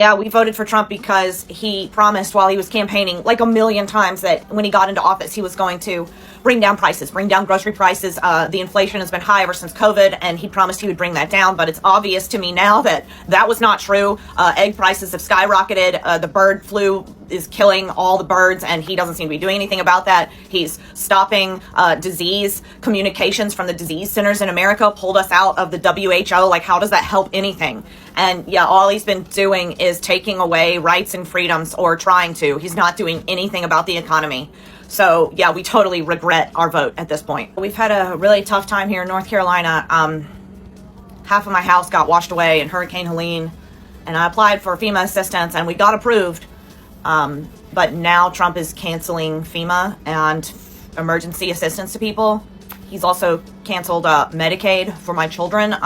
Yeah, we voted for Trump because he promised while he was campaigning like a million times that when he got into office, he was going to bring down prices, bring down grocery prices. The inflation has been high ever since COVID, and he promised he would bring that down. But it's obvious to me now that that was not true. Egg prices have skyrocketed. The bird flu is killing all the birds, and he doesn't seem to be doing anything about that. He's stopping disease communications from the disease centers in America, pulled us out of the WHO. Like, how does that help anything? And yeah, all he's been doing is taking away rights and freedoms, or trying to. He's not doing anything about the economy. So yeah, we totally regret our vote at this point. We've had a really tough time here in North Carolina. Half of my house got washed away in Hurricane Helene, and I applied for FEMA assistance and we got approved. But now Trump is canceling FEMA and emergency assistance to people. He's also canceled Medicaid for my children.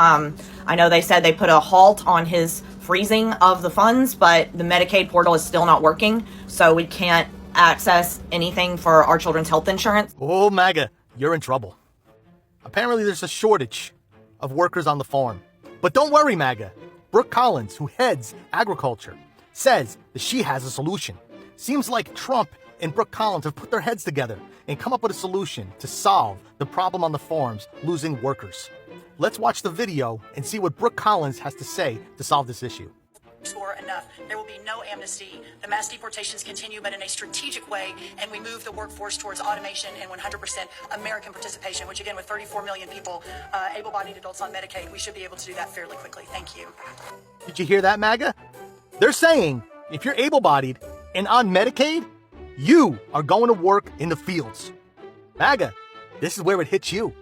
I know they said they put a halt on his freezing of the funds, but the Medicaid portal is still not working, so we can't access anything for our children's health insurance. Oh, MAGA, you're in trouble. Apparently there's a shortage of workers on the farm. But don't worry, MAGA. Brooke Collins, who heads agriculture, says that she has a solution. Seems like Trump and Brooke Collins have put their heads together and come up with a solution to solve the problem on the farms losing workers. Let's watch the video and see what Brooke Collins has to say to solve this issue. Or enough. There will be no amnesty. The mass deportations continue, but in a strategic way, and we move the workforce towards automation and 100% American participation, which again, with 34 million people, able-bodied adults on Medicaid, we should be able to do that fairly quickly. Thank you. Did you hear that, MAGA? They're saying if you're able-bodied and on Medicaid, you are going to work in the fields. MAGA, this is where it hits you.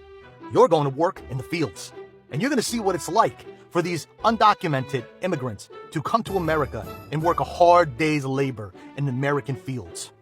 You're going to work in the fields, and you're going to see what it's like for these undocumented immigrants to come to America and work a hard day's labor in the American fields.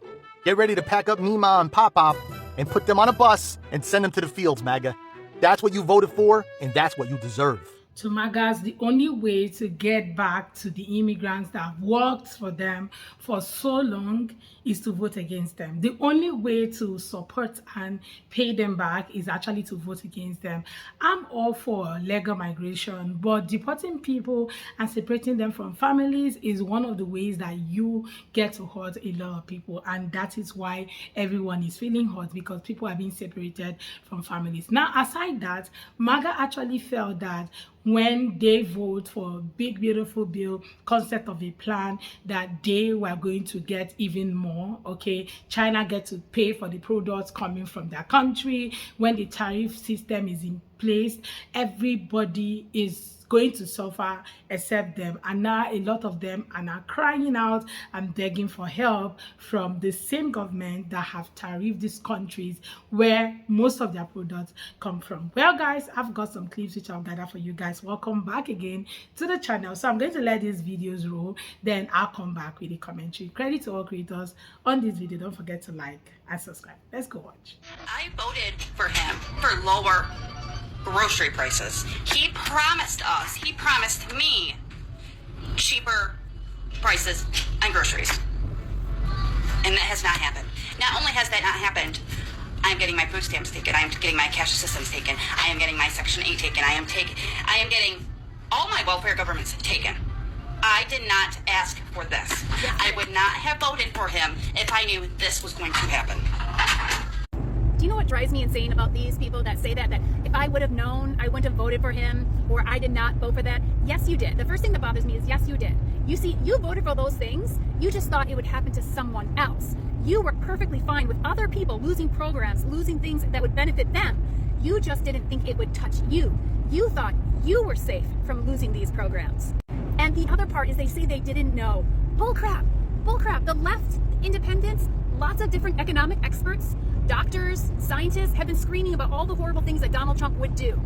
Get ready to pack up Mima and Pop-Pop and put them on a bus and send them to the fields, MAGA. That's what you voted for, and that's what you deserve. To MAGAs, the only way to get back to the immigrants that have worked for them for so long is to vote against them. The only way to support and pay them back is actually to vote against them. I'm all for legal migration, but deporting people and separating them from families is one of the ways that you get to hurt a lot of people, and that is why everyone is feeling hurt, because people are being separated from families. Now, aside that, MAGA actually felt that when they vote for a big beautiful bill, concept of a plan, that they were going to get even more. Okay, China get to pay for the products coming from their country. When the tariff system is in place, everybody is going to suffer except them, and now a lot of them are now crying out and begging for help from the same government that have tariffed these countries where most of their products come from. Well guys, I've got some clips which I'll gather for you guys. Welcome back again to the channel. So I'm going to let these videos roll, then I'll come back with a commentary. Credit to all creators on this video. Don't forget to like and subscribe. Let's go watch. I voted for him for lower grocery prices. He promised me cheaper prices on groceries, and that has not happened. Not only has that not happened, I am getting my food stamps taken, I am getting my cash assistance taken, I am getting my Section 8 taken, I am getting all my welfare governments taken. I did not ask for this. I would not have voted for him if I knew this was going to happen. Do you know what drives me insane about these people that say that if I would have known, I wouldn't have voted for him, or I did not vote for that? Yes, you did. The first thing that bothers me is yes, you did. You see, you voted for those things. You just thought it would happen to someone else. You were perfectly fine with other people losing programs, losing things that would benefit them. You just didn't think it would touch you. You thought you were safe from losing these programs. And the other part is they say they didn't know. Bullcrap. Bullcrap. The left, independents, lots of different economic experts, doctors, scientists have been screaming about all the horrible things that Donald Trump would do.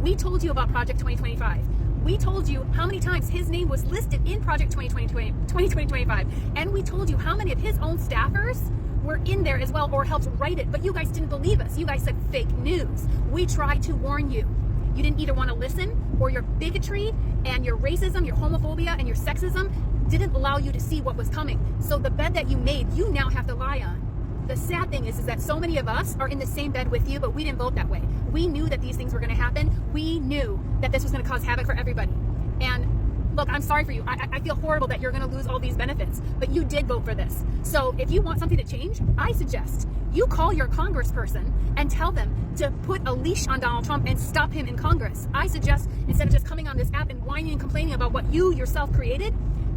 We told you about Project 2025. We told you how many times his name was listed in Project 2025. And we told you how many of his own staffers were in there as well, or helped write it. But you guys didn't believe us. You guys said fake news. We tried to warn you. You didn't either want to listen, or your bigotry and your racism, your homophobia and your sexism didn't allow you to see what was coming. So the bed that you made, you now have to lie on. The sad thing is that so many of us are in the same bed with you, but we didn't vote that way. We knew that these things were going to happen. We knew that this was going to cause havoc for everybody. And look, I'm sorry for you. I feel horrible that you're going to lose all these benefits, but you did vote for this. So if you want something to change, I suggest you call your congressperson and tell them to put a leash on Donald Trump and stop him in Congress. I suggest instead of just coming on this app and whining and complaining about what you yourself created,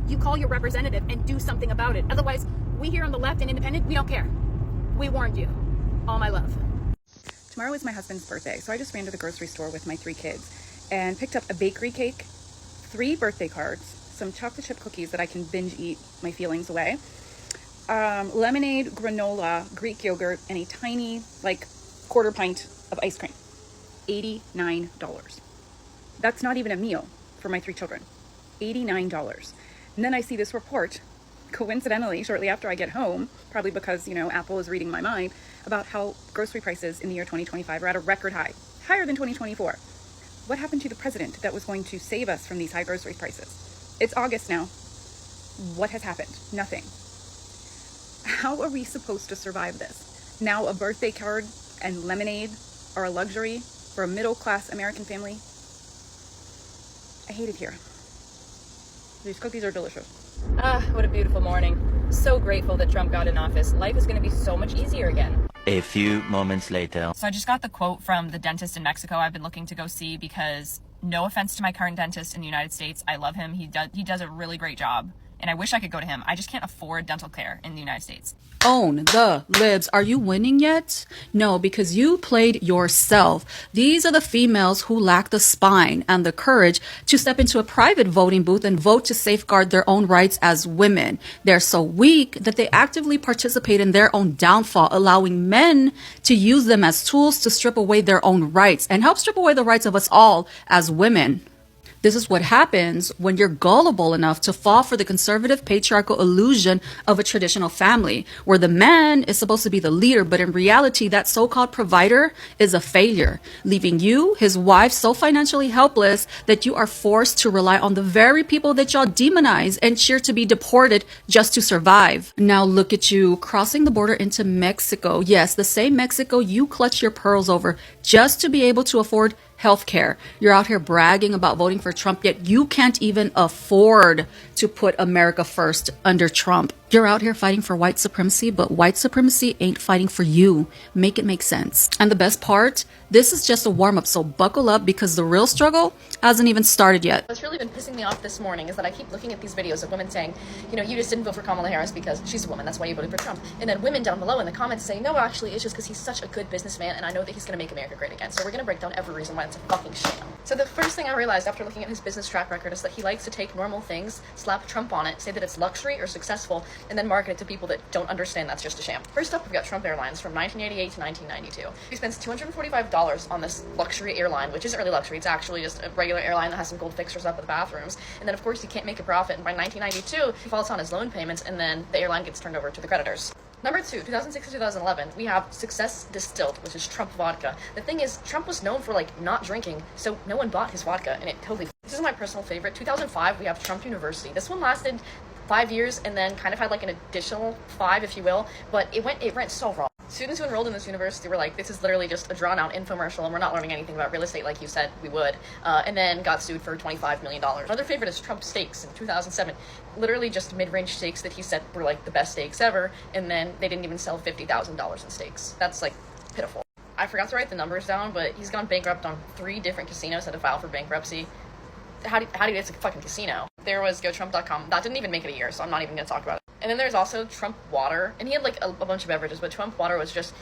you call your representative and do something about it. Otherwise, we here on the left and independent, we don't care. We warned you. All my love. Tomorrow is my husband's birthday, so I just ran to the grocery store with my 3 kids and picked up a bakery cake, 3 birthday cards, some chocolate chip cookies that I can binge eat my feelings away, lemonade, granola, Greek yogurt, and a tiny, like, quarter pint of ice cream. $89. That's not even a meal for my 3 children. $89. And then I see this report, coincidentally, shortly after I get home, probably because, Apple is reading my mind, about how grocery prices in the year 2025 are at a record high, higher than 2024. What happened to the president that was going to save us from these high grocery prices? It's August now. What has happened? Nothing. How are we supposed to survive this? Now a birthday card and lemonade are a luxury for a middle-class American family? I hate it here. These cookies are delicious. What a beautiful morning. So grateful that Trump got in office. Life is going to be so much easier again. A few moments later. So I just got the quote from the dentist in Mexico I've been looking to go see because, no offense to my current dentist in the United States, I love him. He does a really great job. And I wish I could go to him. I just can't afford dental care in the United States. Own the libs. Are you winning yet? No, because you played yourself. These are the females who lack the spine and the courage to step into a private voting booth and vote to safeguard their own rights as women. They're so weak that they actively participate in their own downfall, allowing men to use them as tools to strip away their own rights and help strip away the rights of us all as women. This is what happens when you're gullible enough to fall for the conservative patriarchal illusion of a traditional family, where the man is supposed to be the leader, but in reality, that so-called provider is a failure, leaving you, his wife, so financially helpless that you are forced to rely on the very people that y'all demonize and cheer to be deported just to survive. Now look at you crossing the border into Mexico. Yes, the same Mexico you clutch your pearls over just to be able to afford healthcare. You're out here bragging about voting for Trump, yet you can't even afford to put America first under Trump. You're out here fighting for white supremacy, but white supremacy ain't fighting for you. Make it make sense. And the best part, this is just a warm-up, so buckle up because the real struggle hasn't even started yet. What's really been pissing me off this morning is that I keep looking at these videos of women saying, you just didn't vote for Kamala Harris because she's a woman, that's why you voted for Trump. And then women down below in the comments saying, no, actually, it's just because he's such a good businessman and I know that he's going to make America great again. So we're going to break down every reason why it's a fucking sham. So the first thing I realized after looking at his business track record is that he likes to take normal things, slap Trump on it, say that it's luxury or successful, and then market it to people that don't understand that's just a sham. First up, we've got Trump Airlines from 1988 to 1992. He spends $245 on this luxury airline, which isn't really luxury, it's actually just a regular airline that has some gold fixtures up at the bathrooms. And then, of course, he can't make a profit, and by 1992, he falls on his loan payments, and then the airline gets turned over to the creditors. Number 2, 2006 to 2011, we have Success Distilled, which is Trump vodka. The thing is, Trump was known for, not drinking, so no one bought his vodka, and it totally... This is my personal favorite. 2005, we have Trump University. This one lasted 5 years, and then kind of had, an additional 5, if you will, but it went so wrong. Students who enrolled in this university were like, this is literally just a drawn-out infomercial, and we're not learning anything about real estate like you said we would, and then got sued for $25 million. Another favorite is Trump Steaks in 2007. Literally just mid-range steaks that he said were, the best steaks ever, and then they didn't even sell $50,000 in steaks. That's, pitiful. I forgot to write the numbers down, but he's gone bankrupt on 3 different casinos that have filed for bankruptcy. How do you get a fucking casino? There was GoTrump.com. That didn't even make it a year, so I'm not even going to talk about it. And then there's also Trump Water, and he had a bunch of beverages, but Trump Water was just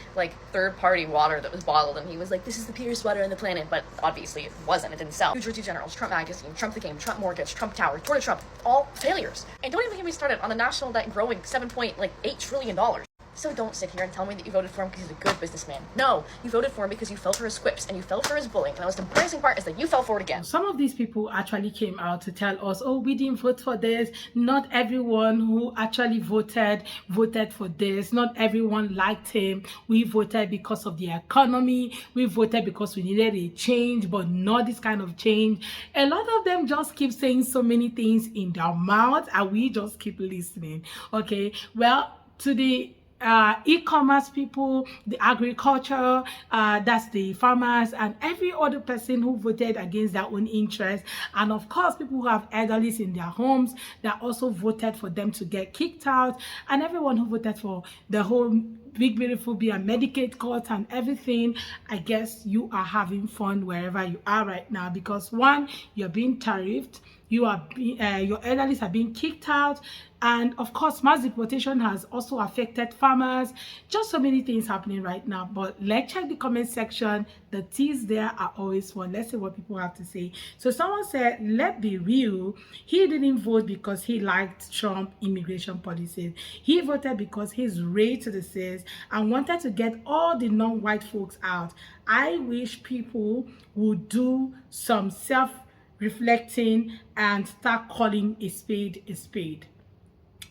third-party water that was bottled, and he was like, this is the purest water on the planet, but obviously it wasn't, it didn't sell. New Jersey Generals, Trump Magazine, Trump the Game, Trump Mortgage, Trump Tower, Tour de Trump, all failures. And don't even get me started on the national debt growing $7.8 trillion. So don't sit here and tell me that you voted for him because he's a good businessman. No, you voted for him because you fell for his quips and you fell for his bullying. And the most embarrassing part is that you fell for it again. Some of these people actually came out to tell us, oh, we didn't vote for this. Not everyone who actually voted for this. Not everyone liked him. We voted because of the economy. We voted because we needed a change, but not this kind of change. A lot of them just keep saying so many things in their mouth and we just keep listening. Okay, well, to the e-commerce people, the agriculture, that's the farmers, and every other person who voted against their own interest. And of course, people who have elderlies in their homes that also voted for them to get kicked out, and everyone who voted for the whole big beautiful bill and Medicaid cuts and everything. I guess you are having fun wherever you are right now, because one, you're being tariffed, your elderlies are being kicked out, and of course mass deportation has also affected farmers. Just so many things happening right now. But let's check the comment section. The teas there are always fun. Let's see what people have to say. So someone said, let's be real, he didn't vote because he liked Trump immigration policies. He voted because he's racist and wanted to get all the non-white folks out. I wish people would do some self-reflecting and start calling a spade a spade.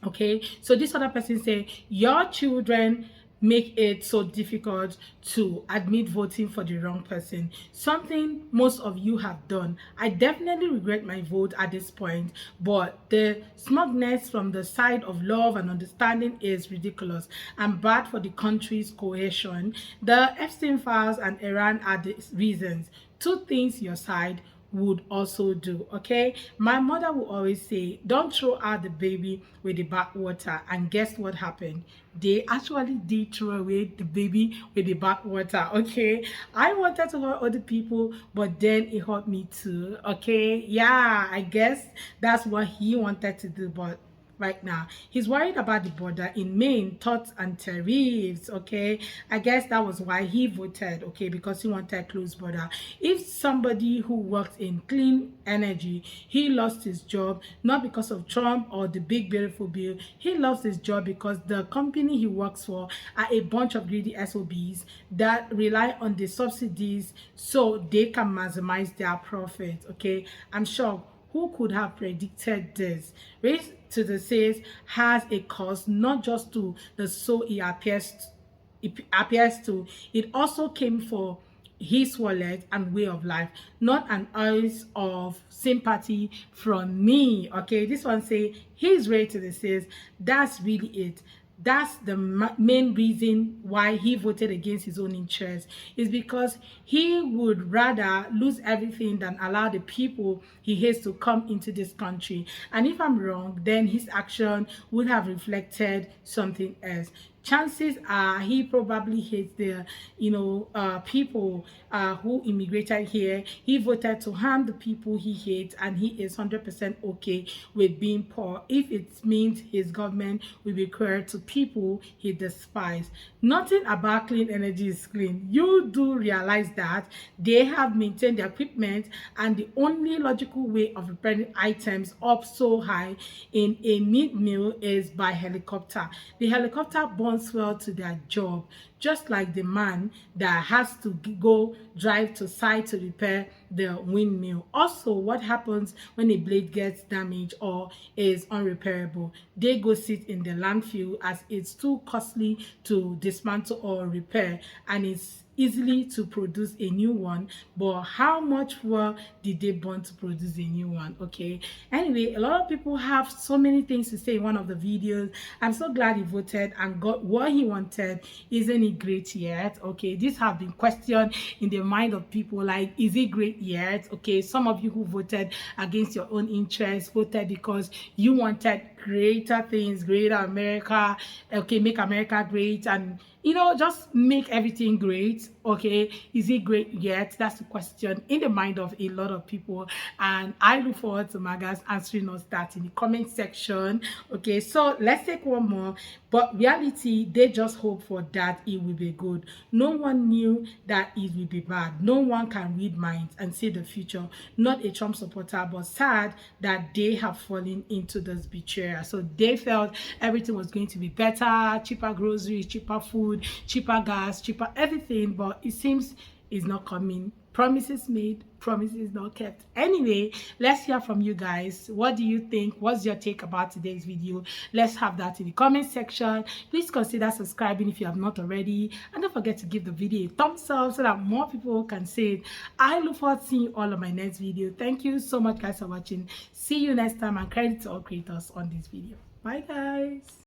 Okay, so this other person say, your children make it so difficult to admit voting for the wrong person, something most of you have done. I definitely regret my vote at this point, but the smugness from the side of love and understanding is ridiculous and bad for the country's cohesion. The Epstein files and Iran are the reasons. Two things your side would also do. Okay, my mother would always say, don't throw out the baby with the bathwater. And guess what happened? They actually did throw away the baby with the bathwater. Okay, I wanted to hurt other people, but then it hurt me too. Okay, yeah, I guess that's what he wanted to do, but right now he's worried about the border in Maine, thoughts and tariffs. Okay, I guess that was why he voted. Okay, because he wanted a closed border. If somebody who works in clean energy, he lost his job not because of Trump or the big beautiful bill. He lost his job because the company he works for are a bunch of greedy SOBs that rely on the subsidies so they can maximize their profit. Okay, I'm sure. Who could have predicted this? Race to the says has a cost, not just to the soul it appears to. It also came for his wallet and way of life, not an ounce of sympathy from me. Okay, this one say he's ready to the says that's really it. That's the main reason why he voted against his own interest, is because he would rather lose everything than allow the people he hates to come into this country. And if I'm wrong, then his action would have reflected something else. Chances are he probably hates the people who immigrated here. He voted to harm the people he hates, and he is 100% okay with being poor if it means his government will be cruel to people he despises. Nothing about clean energy is clean. You do realize that they have maintained their equipment, and the only logical way of repairing items up so high in a mid-meal is by helicopter. The helicopter burns well to their job, just like the man that has to go drive to site to repair the windmill. Also, what happens when a blade gets damaged or is unrepairable? They go sit in the landfill as it's too costly to dismantle or repair, and it's easily to produce a new one. But how much fuel did they burn to produce a new one? Okay, anyway, a lot of people have so many things to say in one of the videos. I'm so glad he voted and got what he wanted. Isn't it great yet? Okay, these have been questioned in the mind of people, like, is it great yet? Okay, some of you who voted against your own interests voted because you wanted greater things, greater America. Okay, make America great, and just make everything great. Okay, is it great yet? That's the question in the mind of a lot of people, and I look forward to Magas answering us that in the comment section. Okay, so let's take one more. But reality, they just hope for that it will be good. No one knew that it will be bad. No one can read minds and see the future. Not a Trump supporter, but sad that they have fallen into this betrayal. So they felt everything was going to be better, cheaper groceries, cheaper food, cheaper gas, cheaper everything, but it seems it's not coming. Promises made, promises not kept. Anyway, let's hear from you guys. What do you think? What's your take about today's video? Let's have that in the comment section. Please consider subscribing if you have not already, and don't forget to give the video a thumbs up so that more people can see it. I look forward to seeing you all on my next video. Thank you so much, guys, for watching. See you next time, and credit to all creators on this video. Bye, guys.